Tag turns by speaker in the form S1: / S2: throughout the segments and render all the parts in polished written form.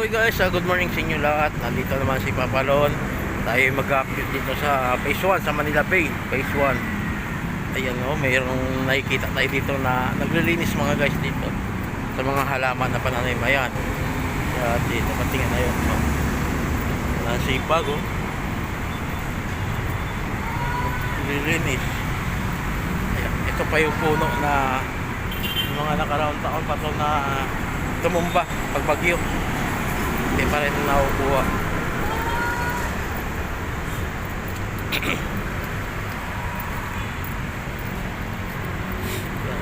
S1: Okay guys, good morning sa inyo lahat. Nandito naman si Papalon. Tayo mag-update dito sa Phase 1 sa Manila Bay. Phase 1. Ayan o, mayroong nakikita tayo dito na naglilinis mga guys dito sa mga halaman na pananim. Ayan. At dito, patingin na yun. So, nasipag o. Naglilinis. Ayan. Ito pa yung puno na mga nakaraang taon pa ito na tumumba pag bagyo. Hindi pa rin nakukuha.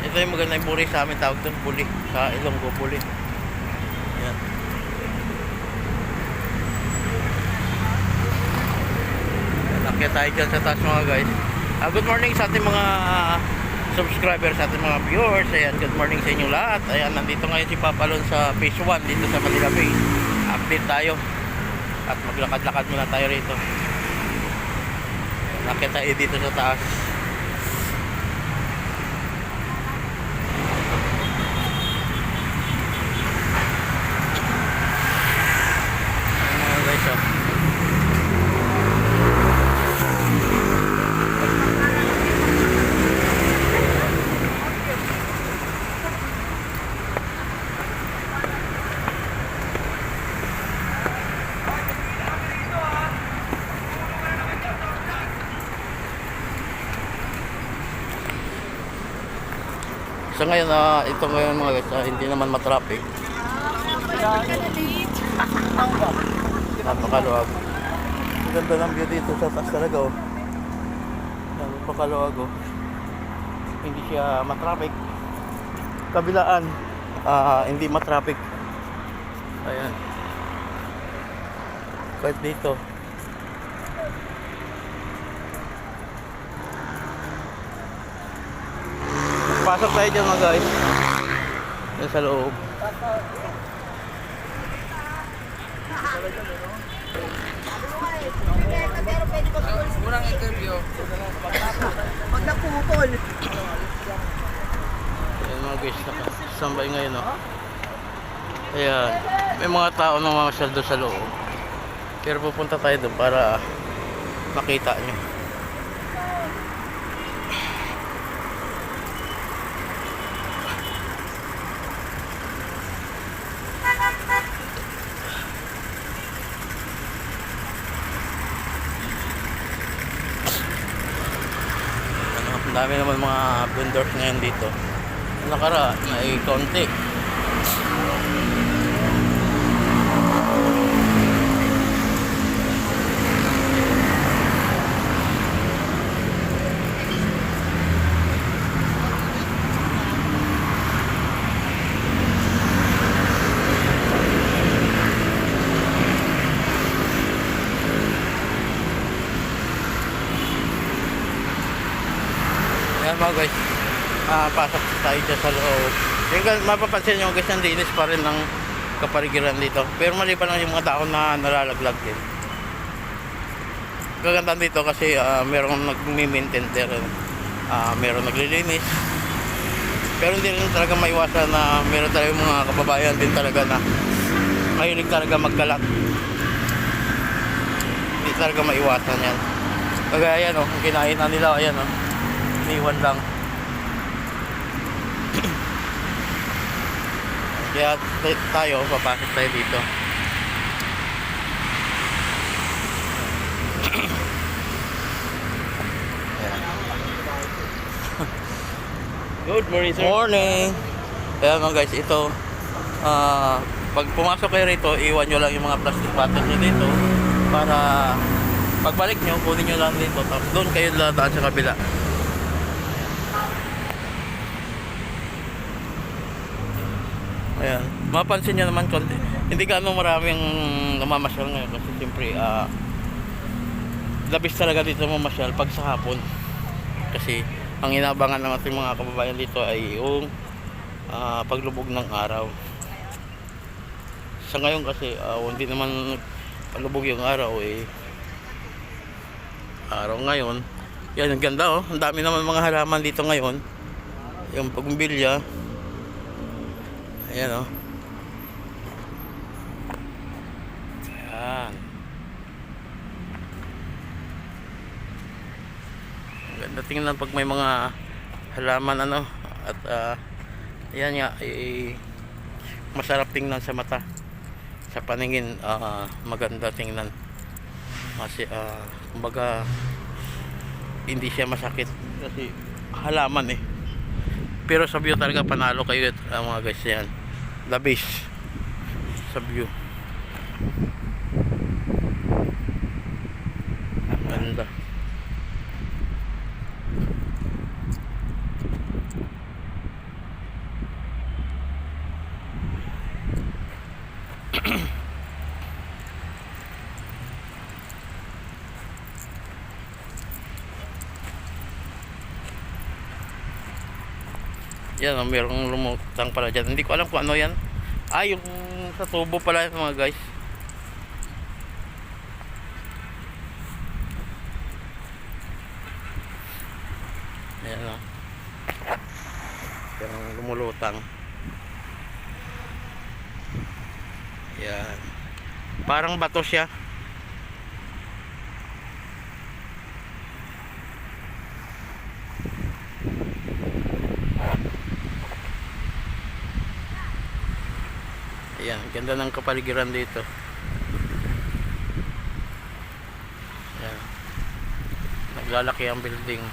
S1: Ito yung magandang buri sa amin, tawag doon buli, sa Ilonggo buli. Yan. Nakya tayo dyan sa taas mga guys. Good morning sa ating mga subscribers, sa ating mga viewers. Ayan, good morning sa inyong lahat. Ayan, nandito ngayon si Papalon sa Phase 1 dito sa Manila Bay. Update tayo at maglakad-lakad muna tayo rito. Nakita tayo dito sa taas. Ayan guys, oh. So ngayon, ito ngayon mga guys, hindi naman matraffic. Napakaluwag. Ang ganda ng view dito sa taas talaga oh. Napakaluwag oh. Hindi siya matraffic. Kabilaan, hindi matraffic. Ayan. Kahit dito. Pasok tayo dyan mga guys. Yan sa loob.
S2: Murang interview.
S3: Pag napupol.
S1: Ayan mga guys, nakasambay ngayon oh. Ayan. May mga tao na mamasyal doon sa loob. Pero pupunta tayo doon para makita nyo. Ang dami naman mga vendors ngayon dito. Nakaraan ay konti. Ayan mga guys, pasok tayo dyan sa loob. Yung mapapansin nyo guys, ang linis pa rin ng kapaligiran dito. Pero maliban lang yung mga taon na nalalaglag din. Gaganda dito kasi merong nag-maintain there. Merong naglilinis. Pero hindi rin talaga maiwasan na meron talaga mga kababayan din talaga na mahilig talaga magkalat. Hindi talaga maiwasan yan. Kagaya yan o, kinain na nila, ayan o. Iniwan lang. Kaya tayo, papasok tayo dito.
S2: Good morning, sir.
S1: Morning! Kaya mga guys, ito pag pumasok kayo rito, iwan nyo lang yung mga plastic bottle nyo dito para pagbalik nyo, kunin nyo lang dito. Tapos doon kayo dadaan sa kabila. Ayan, mapansin nyo naman konti. Hindi gaano maraming namamasyal ngayon kasi siyempre labis talaga dito mamasyal pag sa hapon. Kasi ang inaabangan ng ating mga kababayan dito ay yung paglubog ng araw. Sa ngayon kasi hindi naman palubog yung araw araw ngayon. Yan, ang ganda oh. Ang dami naman mga halaman dito ngayon. Yung pagumbilya. Ayan o. maganda tingnan pag may mga halaman ano. At yan nga, masarap tingnan sa mata, sa paningin. Maganda tingnan kasi kumbaga hindi siya masakit kasi halaman eh. Pero sa view talaga panalo kayo mga guys. Yan, the best sa view. Ganda. Yan, mayroong lumutang pala dyan. Hindi ko alam kung ano yan. Yung sa tubo pala yan mga guys. Ayan o. Yan ang lumulutang. Yan. Parang bato siya. Ayan, ganda ng kapaligiran dito. Ayan. Naglalaki ang building.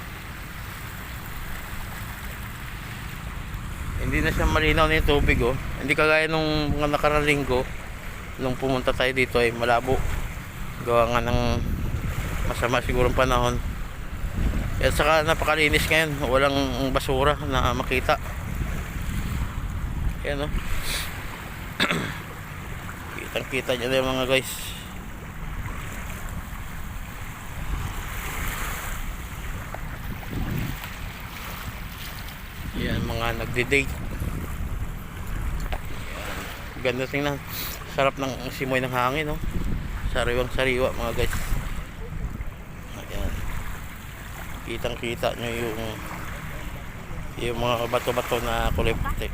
S1: Hindi na siya malinaw na yung tubig oh. Hindi kagaya nung mga nakaraang linggo nung pumunta tayo dito ay malabo. Gawa nga ng masama siguro ang panahon. At saka napakalinis ngayon. Walang basura na makita. Ayan oh. Kitang kita nyo na yung mga guys. Yan mga nagde-date. Ganda tingnan. Sarap ng simoy ng hangin no? Sariwang sariwa mga guys. Ayan. Kitang kita nyo yung mga bato-bato na kulay puti.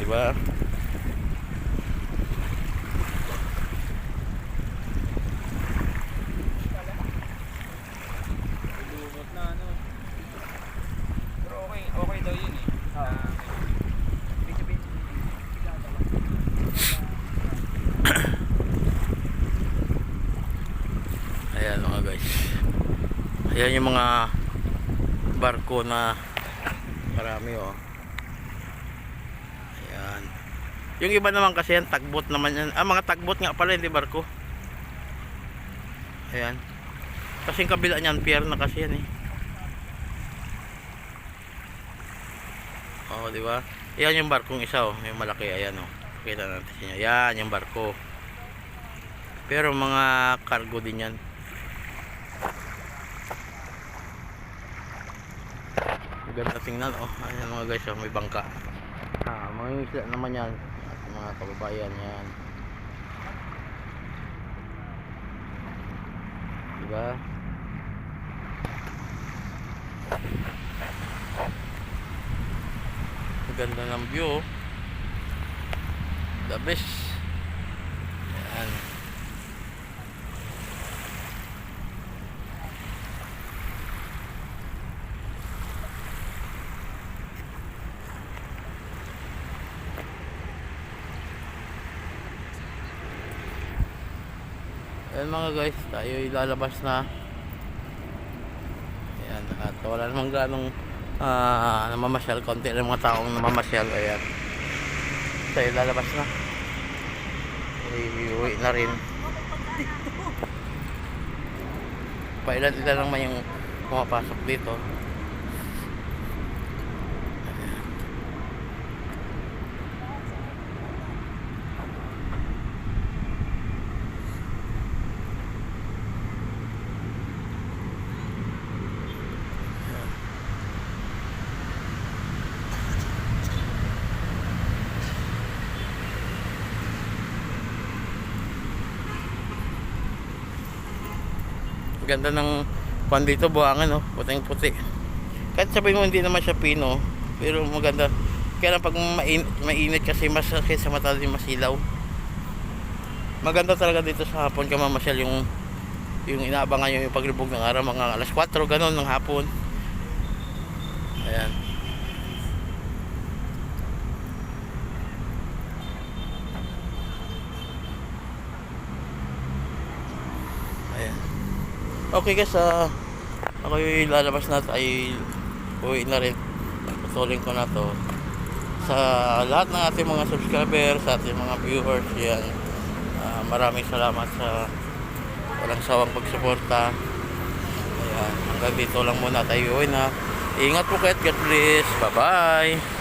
S1: Diba?
S2: Lumot na ano. Pero okay daw yun eh.
S1: Ayan mga guys. Ayan yung mga barko na marami oh. Yung iba naman kasi yan, tagbot naman yan. Mga tagbot nga pala, hindi barko. Ayan. Kasi yung kabila niyan, pier na kasi yan eh. Oo, di ba? Yan yung barkong isa oh, yung malaki. Ayan oh. Kita natin siya. Yan yung barko. Pero mga cargo din yan. Ganda tingnan oh. Ayan mga guys oh, may bangka. Mga isla naman yan. Mga kababayan yan, diba? Ganda ng view, the best. Yan. Ayan mga guys, tayo ilalabas na. Ayan, at wala namang ganong namamasyal, konti lang mga taong namamasyal. Ayan, tayo ilalabas na. Iuwi na rin. Pailan-ilan naman yung pumapasok dito. Ganda ng pan dito, buhangin oh, puting puti. Kahit sabihin mo hindi naman siya pino, pero maganda. Kaya lang pag mainit kasi masakit sa mata din, masilaw. maganda talaga dito sa hapon ka mamasyal, yung inaabangan nyo yung paglubog ng araw, mga alas 4 ganun ng hapon. Ayan. Ayan. Okay guys, ako yung lalabas na ay uwi na rin. Patuloy ko na to sa lahat ng ating mga subscribers, sa ating mga viewers. Yan, maraming salamat sa walang sawang pagsuporta. Ayan, hanggang dito lang muna tayo uwi na. Ingat po kayo, God bless, bye bye.